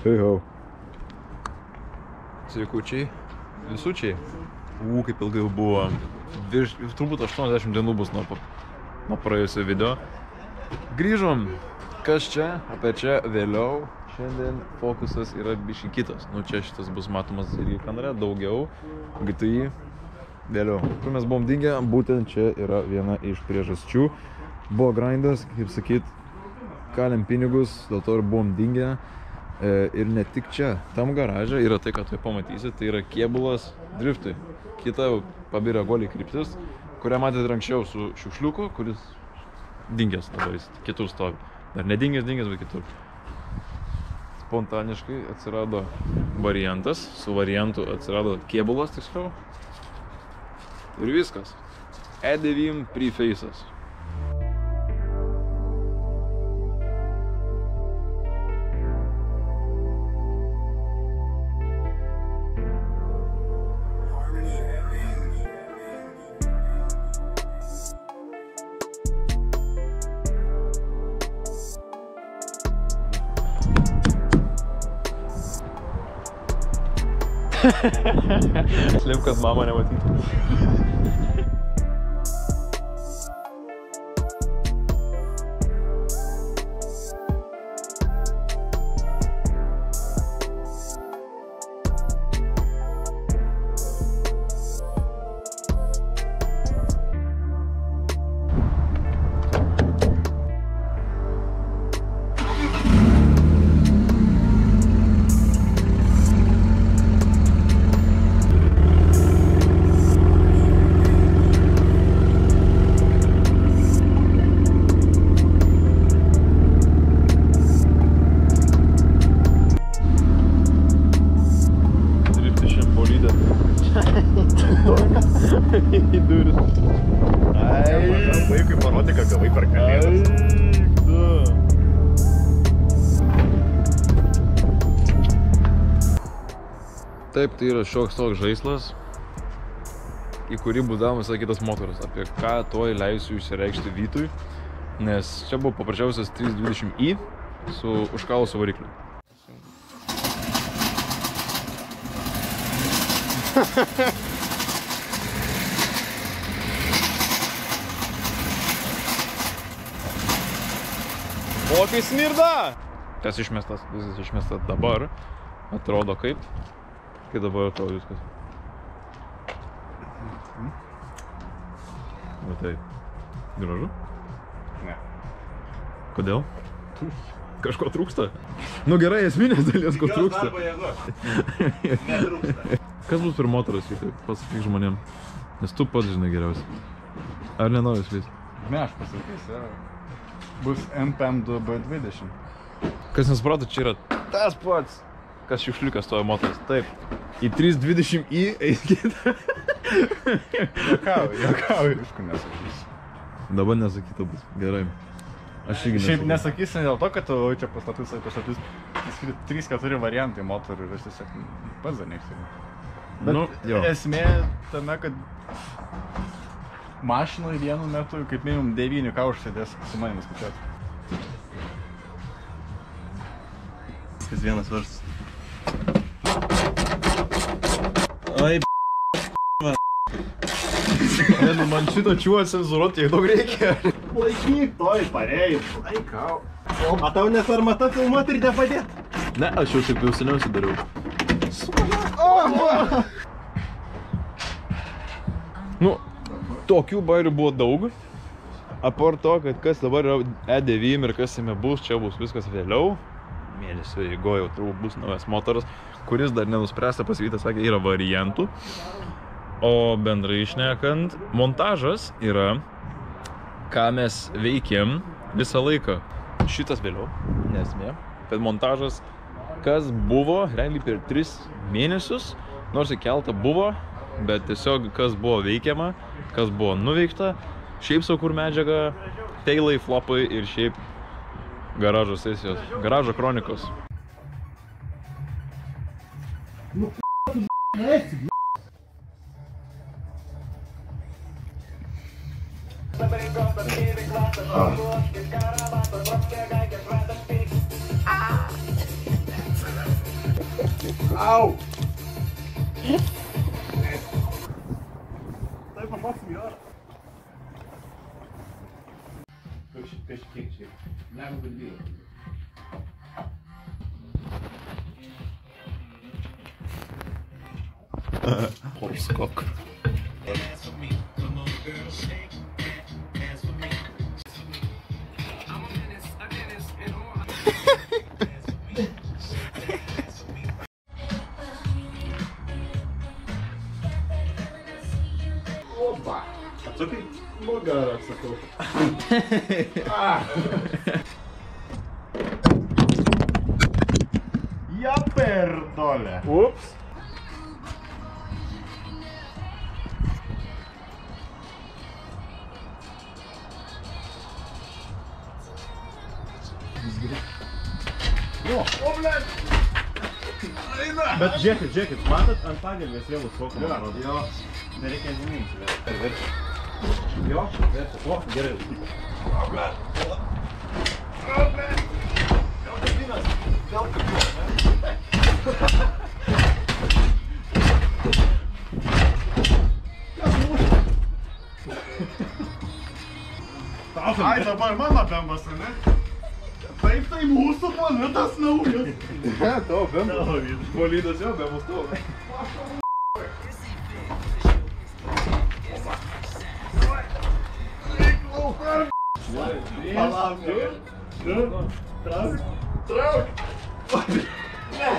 Hei ho. Sveikučiai, visučiai. Kaip ilgai jau buvo. Turbūt 80 dienų bus nuo praėjusio video. Grįžom. Kas čia? Apie čia vėliau. Šiandien fokusas yra biški kitas. Nu čia šitas bus matomas irgi kanale. Daugiau. GTI. Vėliau. Kur mes buvom dingę, būtent čia yra viena iš priežasčių. Buvo grindas, kaip sakyt, kalėm pinigus, dėl to ir buvom dingę. Ir ne tik čia, tam garaže yra tai, ką tu pamatysi, tai yra kėbulas driftui. Kita pabira goliai kryptis, kurią matėte anksčiau su šiukšliuku, kuris dingęs dabar, jis kitur stovi. Dar nedingęs, bet kitur. Spontaniškai atsirado variantas, su variantu atsirado kėbulas tiksliau. Ir viskas. E9 Preface'as. Slėp, kad mama nematytų. Vaikui parodė, kad gavai per kalėdas. Taip, tai yra šioks toks žaislas, į kurį bus daromas kitas motoras, apie ką tuoj leisiu išsireikšti Vytui, nes čia buvo paprasčiausias 320i su užkalusiu varikliu. O kai smirda! Kas išmestas, visas išmestas dabar. Atrodo kaip. Kai dabar atrodo viskas. Va tai. Gražu? Ne. Kodėl? Kažko trūksta? Nu gerai, esminės dalies, ko trūksta. Netrūksta. Kas bus per motoras, pasakyk žmonėm. Nes tu pats žinai geriausiai. Ar nenori slys? Ne, aš pasakysiu. Bus MPM2B20. Kas nesupratau, čia yra tas pats, kas šiukšliukas stoja motoras. Taip. Į 320i eiskite. Jokauju. Aišku, nesakysiu. Dabar nesakyta bus. Gerai. Aš irgi Šiaip nesakysiu dėl to, kad tu čia pastatus 3-4 variantai motorių ir aš tiesiog pats danėksiu. Bet esmė tame, kad mašinoj vienu metu kaip minimum 9 kaušsėdės su manim skaičiuoti. Kas vienas varsas. Oi, nu man šito čiuo cenzuruoti, jei daug reikia. laikyk, toj parėjai. Laikau. O tau nesvarmata filmuoti ir nepadėt? Ne, aš jau taip jau seniausiai dariau. Nu, tokių bairių buvo daug. Apart to, kad kas dabar yra E9 ir kas jame bus, čia bus viskas vėliau. Mėnesio eigoje jau turbūt bus naujas motoras, kuris dar nenuspręsta, pasakytas, sakė, yra variantų. O bendrai išnekant, montažas yra, ką mes veikėm visą laiką. Šitas vėliau, nesmė. Bet montažas, kas buvo, realiai per 3 mėnesius, nors įkelta buvo, bet tiesiog kas buvo veikiama, kas buvo nuveikta, šiaip sau kur medžiaga, teilai, flopai ir šiaip garažo sesijos, garažo kronikos. Au! Stai pamosim į orą. Kažkiek čia. Negu galvėjo. Horskok. Opa! Atsakai? Blogai atsakau. Ja perdolę. Ups. O, blėt! Bet žiūrėkit, matot, ant pagalbės vėl užšokama. Jo, nereikia žinyti. Perverčia. Jo, verčia. O, gerai. O, blėt! O, blėt! Gal kabinas? Gal kabinas, ne? Kas mūsų? Ai, dabar mano bembas, ne? Taip, tai mūsų planetas naujas. Ne, tavo bembas. Bolidas jo, bembas tavo. Palauk, du, trauk. Ne.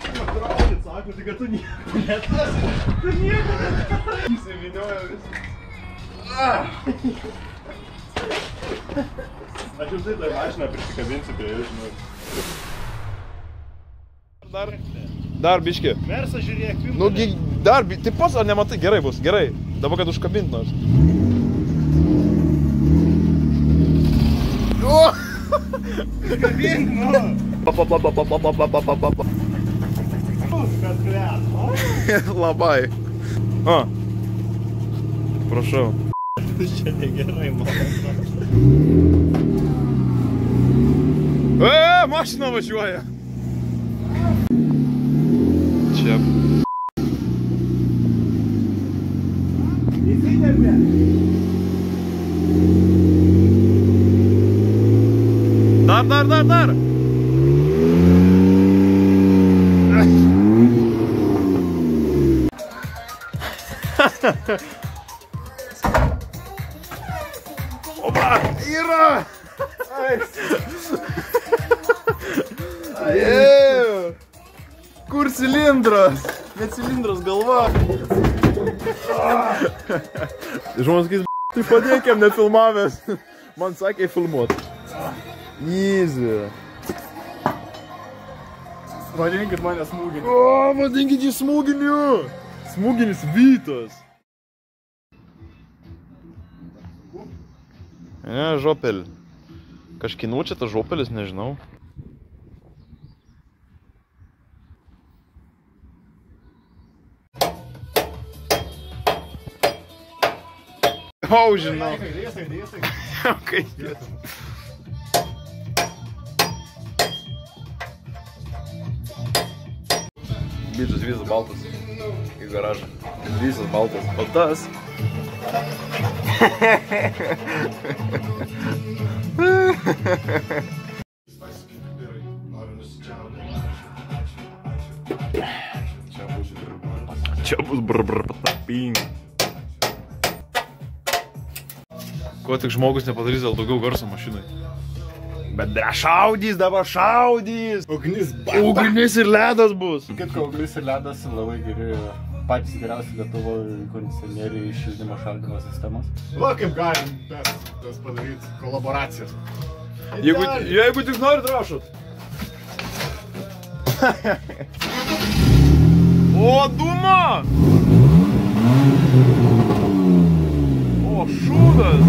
Traukit, sako, tai kad tu nieko netasi. Tu nieko netasi. Įsivinioja visą. Aš jau tai mašiną prisikabinsiu prie jų, žinau. Dar biški. Versa žiūrėk, filmą. Nu, dar, tai pats ar nematai? Gerai bus, gerai. Dabar, kad užkabint nors. Kabink, nu. Kad klės, o? Labai. O. Prašau. Čia negerai, man. Mašina važiuoja. Čia. Įsitempė. Dar. Opa, yra! Kur cilindras? Ne cilindras, galva. Žmonės sakys, tai padėkiam nefilmavęs. Man sakė filmuot. Easy. Vadinkit mane smūginiu. O, vadinkit jį smūginiu. Smūginis Vytas. Ne, žopelį. Kažkinu čia tas žopelis, nežinau. O, žinau. Dėsai. Okay. Bičias visas baltas į garažą. Visas baltas. O tas... Čia bus pataping. Ko tik žmogus nepadarys dėl daugiau garso mašinai. Bet šaudys dabar, šaudys! Ugnis ir ledas bus! Kaip ugnis ir ledas labai geri, patys geriausi Lietuvoje kondicionieriai iš šildymo šaldymo sistemos. Va kaip galim tas padaryti kolaboracijas. Jeigu tik norit, rašot. O, duma! O, šūdas!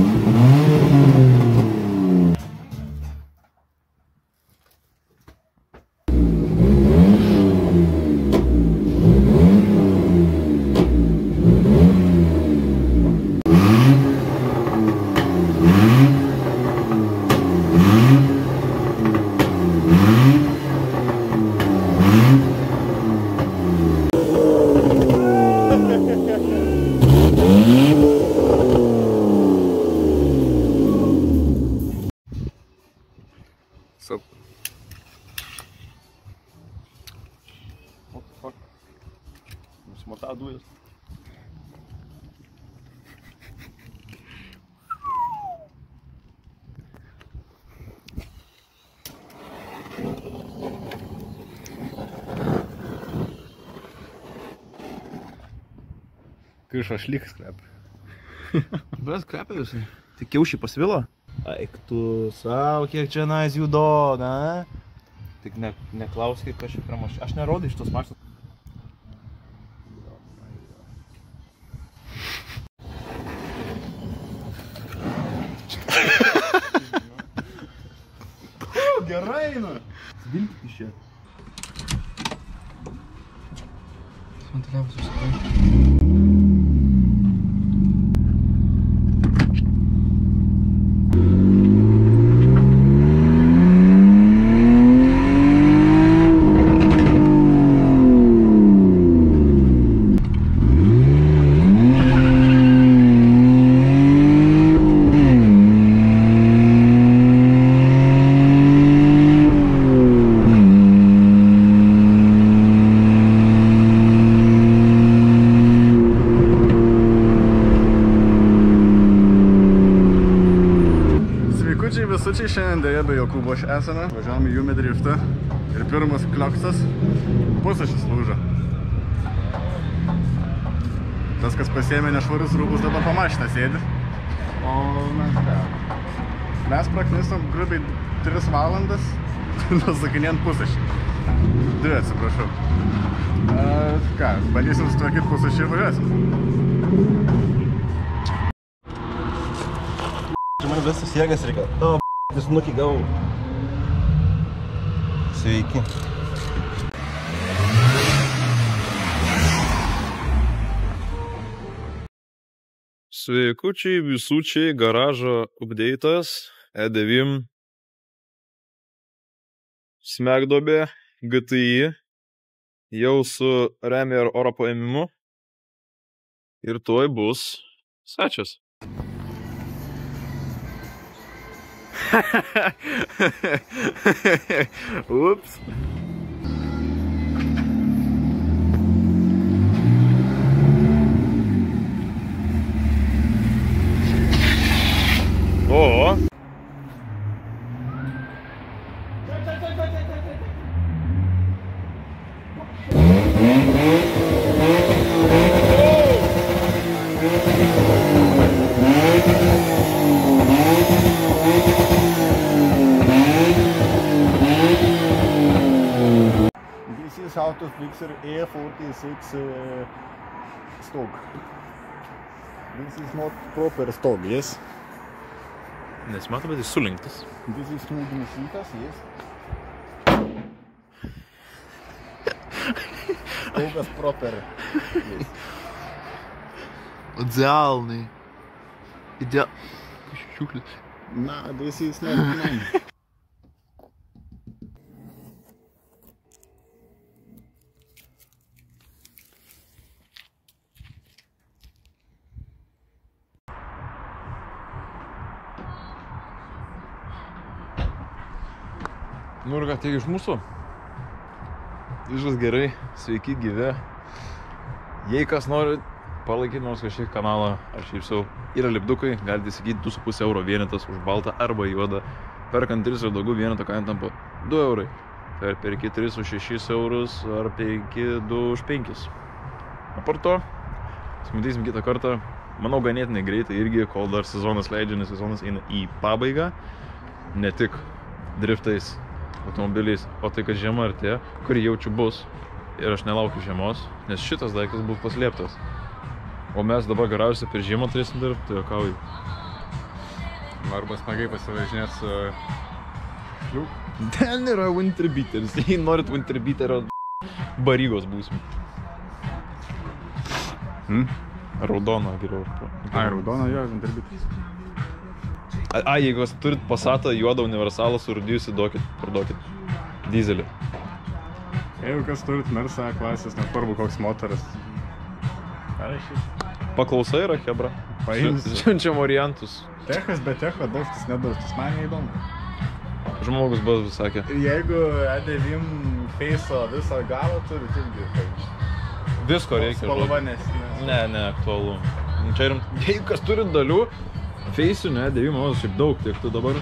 Sup. What the fuck? Nusmata dujas. Kai šašlykas kvepia. Bet kvepia visai. Tai kiaušį pasvilo? Eik tu savo, kiek čia nais jų duoda, Tik neklauskit, kas čia prie mašinos. Aš nerodau iš tos mašinos. Gerai, nu. Vilkit iš čia. Ventiliavimas užsikai. Visučiai šiandien dėja be Jokūbo esame. Važiavom į Jumi driftą ir pirmas klioksas pusašis lūžo. Tas, kas pasiėmė nešvarus rūbus, dabar po mašiną sėdi. O mes ką? Mes praknisam grubiai 3 valandas, nusakinėjant pusašį. 2, atsiprašau. Ką, bandysim sutvarkyti pusašį ir važiuosim. Čia man visas jėgas reikia. Visnukį gavau. Sveiki. Sveikučiai, visučiai, garažo updeitas, E9, smegdobė, GTI, jau su remia ir oro paėmimu ir tuoj bus svečias. Ups. O. This is how to fix your A46 stock. This is not proper stock, yes? Nesimato, bet jis sulinktas. This is smūginis, yes? Stogas proper, yes. Idealnai. Šiuklis. Na, this is not known. Nu ir ką, tiek iš mūsų. Viskas gerai, sveiki, gyvi. Jei kas nori palaikyti nors kažkiek kanalą, aš šiaip yra lipdukai, galite įsigyti 2,5 euro vienetas už baltą arba juodą. Perkant 3 ir daugiau vieneto kaina tampa 2 eurai. Tai ar perki 3 už 6 eurus, ar perki 2 už 5. Apart to, matysim kitą kartą. Manau, ganėtinai greitai irgi, kol dar sezonas leidžia, nes sezonas eina į pabaigą. Ne tik driftais automobiliais, o tai, kad žiema artėja, kuri jaučiu bus. Ir aš nelaukiu žiemos, nes šitas daiktas bus paslėptas. O mes dabar garažiuose per žiemą turėsim dirbti, tai jokauju. Arba smagiai pasivažinėt su šliuk. Ten yra Winterbeateris, jei norit Winterbeaterio barygos būsim. Raudoną geriau. Ai, raudoną, jo, Winterbeateris. Jeigu jūs turit Passatą juodą universalą surūdijusi, parduokit dizelį. Jeigu kas turit Mersa klasės, nesvarbu koks motoras. Parašyt. Paklausa yra, hebra. Paimsiu. Siunčiam variantus. Techas be techo, daužtis, nedaužtis, man neįdomu. žmogus buvo sakė. Jeigu E9 face'o visą galą turi, tai irgi. Visko reikia. Spalva nesinė. Ne, aktualu. Čia ir, jeigu kas turi dalių, face'ų, ne, 9 manau, šiaip daug tiek tu dabar.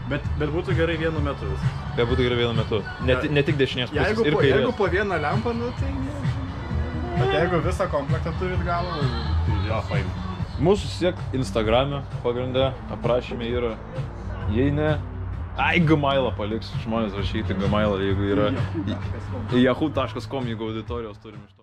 Bet būtų gerai vienu metu viskas. Bet būtų gerai vienu metu. Ne tik dešinės pusės, ir kairės. Jeigu po vieną lempą, nu tai ne. Bet jeigu visą komplektą turit galą, tai jo, fain. Mūsų siek Instagrame pagrinde, aprašyme yra. Jei ne, Gmailą paliks, žmonės rašyti Gmailą, jeigu yra yahoo.com, jeigu auditorijos turim iš to.